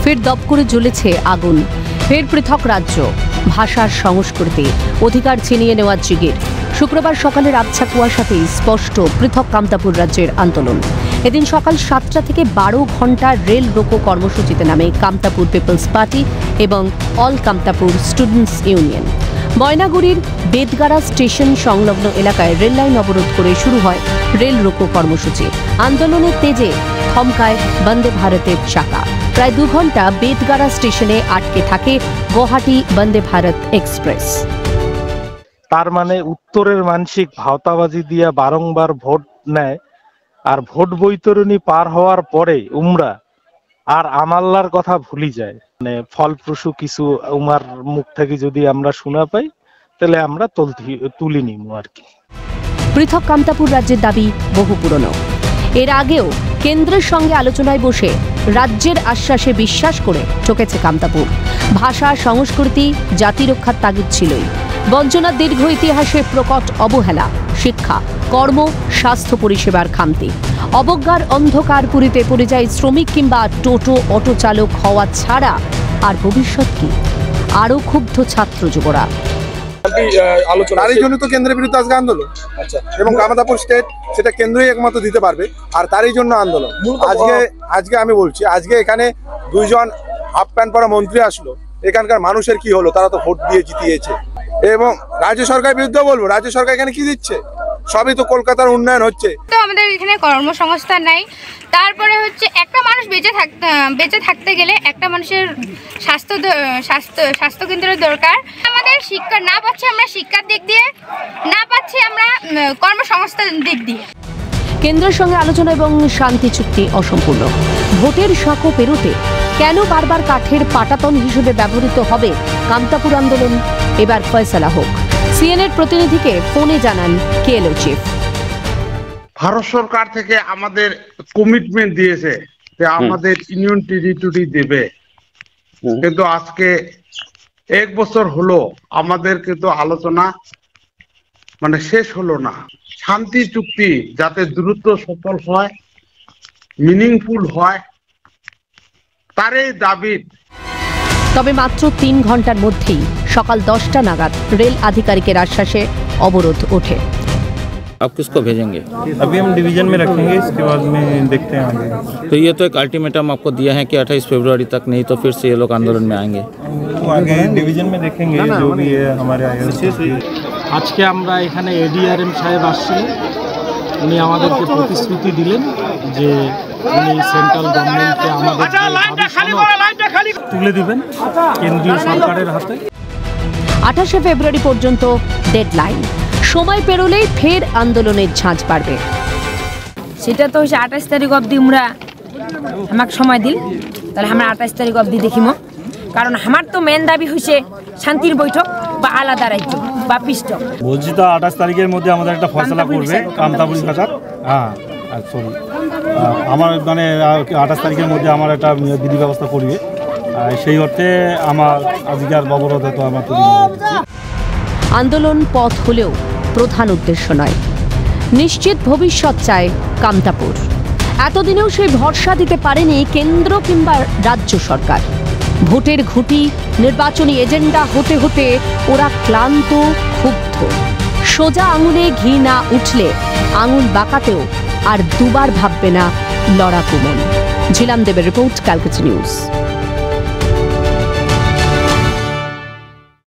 ফের দপ করে জ্বলেছে আগুন, ফের পৃথক রাজ্য, ভাষার সংস্কৃতি, অধিকার ছিনিয়ে নেওয়ার জিগির। শুক্রবার সকালের আবছা কুয়াশাতেই স্পষ্ট পৃথক কামতাপুর রাজ্যের আন্দোলন। এদিন সকাল 7টা থেকে 12 ঘন্টা রেল রোকো কর্মসূচিতে নামে কামতাপুর পিপলস পার্টি এবং অল কামতাপুর স্টুডেন্টস ইউনিয়ন। ময়নাগুড়ির বেদগাড়া স্টেশন সংলগ্ন এলাকায় রেল লাইন অবরোধ করে শুরু হয় রেল রোকো কর্মসূচি। আন্দোলনের তেজে থমকায় বন্দে ভারতের চাকা। প্রায় 2 ঘন্টা বেদগাড়া স্টেশনে আটকে থাকে গুয়াহাটি বন্দে ভারত এক্সপ্রেস। তার মানে উত্তরের মানসিক ভাওতাবাজি দিয়া বারংবার ভোট নেয়, আর ভোট বৈতরণী পার হওয়ার পরে উমরা আর আমাল্লার কথা ভুলি যায়। মানে ফলপ্রসূ কিছু উমার মুখ থেকে যদি আমরা শোনা পাই তাহলে আমরা তুলি নিব আর কি। পৃথক কামতাপুর রাজ্যের দাবি বহু পুরনো। এর আগেও কেন্দ্রের সঙ্গে আলোচনায় বসে রাজ্যের আশ্বাসে বিশ্বাস করে ঠকেছে কামতাপুর। ভাষা, সংস্কৃতি, জাতি রক্ষার তাগিদ ছিলই। বঞ্চনার দীর্ঘ ইতিহাসে প্রকট অবহেলা, শিক্ষা, কর্ম, স্বাস্থ্য পরিষেবার খামতি, অবজ্ঞার অন্ধকার পুরীতে পড়ে যায় শ্রমিক কিংবা টোটো অটো চালক হওয়া ছাড়া আর ভবিষ্যৎ কি? আরো ক্ষুব্ধ ছাত্র যুবরা। তারই জন্য তো কেন্দ্রের বিরুদ্ধে আজকে আন্দোলন। আচ্ছা, এবং কামতাপুর স্টেট সেটা কেন্দ্রই একমাত্র দিতে পারবে, আর তারই জন্য আন্দোলন। আজকে আমি বলছি, আজকে এখানে 2 জন হাফ প্যান্ট পরা মন্ত্রী আসলো, এখানকার মানুষের কি হলো? তারা তো ভোট দিয়ে জিতিয়েছে। এবং রাজ্য সরকারের বিরুদ্ধে বলবো, রাজ্য সরকার এখানে কি দিচ্ছে? সবই তো কলকাতার উন্নয়ন হচ্ছে। তো আমাদের এখানে কর্মসংস্থান নাই, তারপরে হচ্ছে একটা মানুষ বেঁচে থাকতে গেলে একটা মানুষের স্বাস্থ্য কেন্দ্রের দরকার। আমাদের শিক্ষা না পাচ্ছি আমরা শিক্ষার দিক দিয়ে, না পাচ্ছি আমরা কর্মসংস্থান দিক দিয়ে। কেন্দ্রের সঙ্গে আলোচনা এবং শান্তি চুক্তি অসম্পূর্ণ। ভোটের সাঁকো পেরোতে কেন বারবার কাঠের পাটাতন হিসেবে ব্যবহৃত হবে কামতাপুর আন্দোলন? এবার ফয়সালা হোক। সিএনএর প্রতিনিধিকে ফোনে জানান কেএলও চিফ। ভারত সরকার থেকে আমাদের কমিটমেন্ট দিয়েছে যে আমাদের ইউনিয়ন টেরিটরি দেবে, কিন্তু আজকে 1 বছর হলো আমাদের কিন্তু আলোচনা মানে শেষ হলো না। শান্তি চুক্তি যাতে দ্রুত সফল হয়, মিনিংফুল হয়, তারই দাবি। তবে মাত্র 3 ঘন্টার মধ্যেই সকাল 10টা নাগাদ রেল আধিকারিকের আশ্বাসে অবরোধ ওঠে। आप किसको भेजेंगे? अभी हम डिवीजन में रखेंगे, इसके बाद में देखते हैं आगे। तो ये तो एक अल्टीमेटम आपको दिया है कि 28 फरवरी तक, नहीं तो फिर से ये लोग आंदोलन में आएंगे। तो आगे डिवीजन में देखेंगे जो भी है हमारे आगे। আজকে আমরা এখানে এডিআরএম সাহেব আসছিলেন, উনি আমাদেরকে প্রতিশ্রুতি দিলেন যে উনি সেন্ট্রাল গভর্নমেন্টকে আমাদের তুলে দিবেন কেন্দ্রীয় সরকারের হাতে। 28 ফেব্রুয়ারি পর্যন্ত ডেডলাইন। সময় পেরোলেই ফের আন্দোলনের ঝাঁঝ বাড়বে। সেটা তো হচ্ছে 28 তারিখ অবধি আমরা আমাকে সময় দিল, তাহলে আমরা 28 তারিখ অবধি দেখিম। কারণ আমার তো মেন দাবি হচ্ছে শান্তির বৈঠক বা আলাদা রাজ্য বা পিস্টক। বলছি তো 28 তারিখের মধ্যে আমাদের একটা ফয়সালা করবে কামতাপুর কাছার। হ্যাঁ সরি, আমার মানে 28 তারিখের মধ্যে আমার একটা বিধি ব্যবস্থা করবে, সেই অর্থে আমার আজকের অবরোধ তো আমার তুলে নিয়েছি। আন্দোলন পথ হলেও প্রধান উদ্দেশ্য নয়, নিশ্চিত ভবিষ্যৎ চায় কামতাপুর। এতদিনেও সেই ভরসা দিতে পারেনি কেন্দ্র কিংবা রাজ্য সরকার। ভোটের ঘুঁটি, নির্বাচনী এজেন্ডা হতে হতে ওরা ক্লান্ত, ক্ষুব্ধ। সোজা আঙুলে ঘি না উঠলে আঙুল বাঁকাতেও আর দুবার ভাববে না লড়াকু মন। ঝিলাম দেবের রিপোর্ট, ক্যালকাটা নিউজ।